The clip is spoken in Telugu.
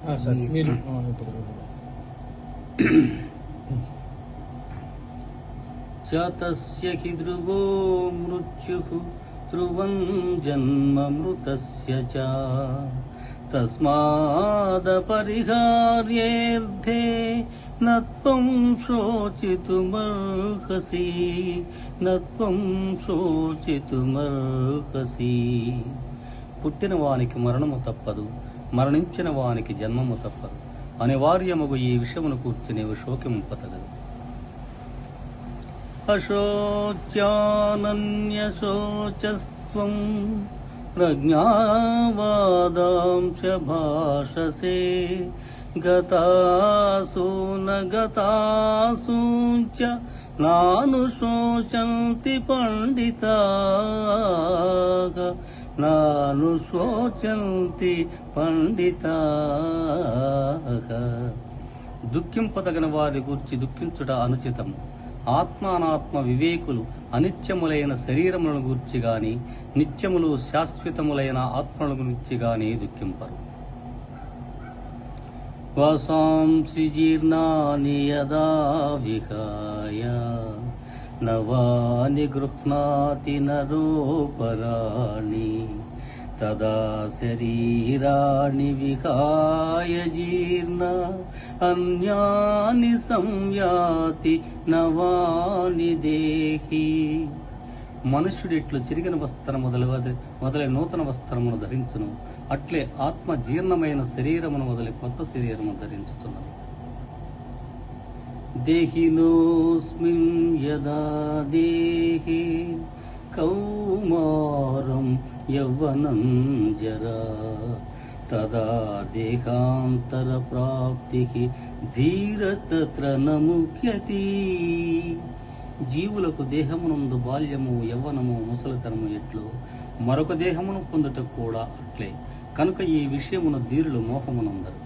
సార్ మీరు ఇప్పుడు జాతస్య హి ధ్రువో మృత్యుః ధ్రువం జన్మ మృతస్య చ తస్మాదపరిహార్యేర్థే నత్వం శోచితుమర్హసి నత్వం శోచితుమర్హసి. పుట్టిన వానికి మరణము తప్పదు, మరణించిన వానికి జన్మము తప్పదు. అనివార్యమగు ఈ విషయమును కూర్చి నీవు శోకింపతగదు. అశోచ్యానన్యశోచస్త్వం ప్రజ్ఞావాదాంశ భాషసే గతాసు నగతాసు చ నానుశోచంతి పండితాః నానుశోచంతి పండితాః. దుఃఖింపదగిన వారి గూర్చి దుఃఖించుట అనుచితము. ఆత్మానాత్మ వివేకులు అనిత్యములైన శరీరములను గూర్చి గాని నిత్యములు శాశ్వతములైన ఆత్మల గురించి గాని దుఃఖింపరు. వాసాంసి జీర్ణాని యదా విహాయ నవాని గృహ్ణాతి నరోపరాణి తదా శరీరాణి విహాయ జీర్ణ అన్యాని సంయాతి నవాని దేహి. మనుష్యుడిట్లు చిరిగిన వస్త్రం మొదలై నూతన వస్త్రమును ధరించును, అట్లే ఆత్మ జీర్ణమైన శరీరమును వదిలి కొత్త శరీరమును ధరించుచున్నది. దేహినోస్మిన్ యదా దేహి కౌమారం యవ్వనం జరా తదా దేహాంతర ప్రాప్తికి ధీరస్తత్ర నముఖ్యతి. జీవులకు దేహమునందు బాల్యము యవ్వనము ముసలితనము ఎట్లు మరొక దేహమును పొందుట కూడా అట్లే. కనుక ఈ విషయమున ధీరులు మోహమునందరు.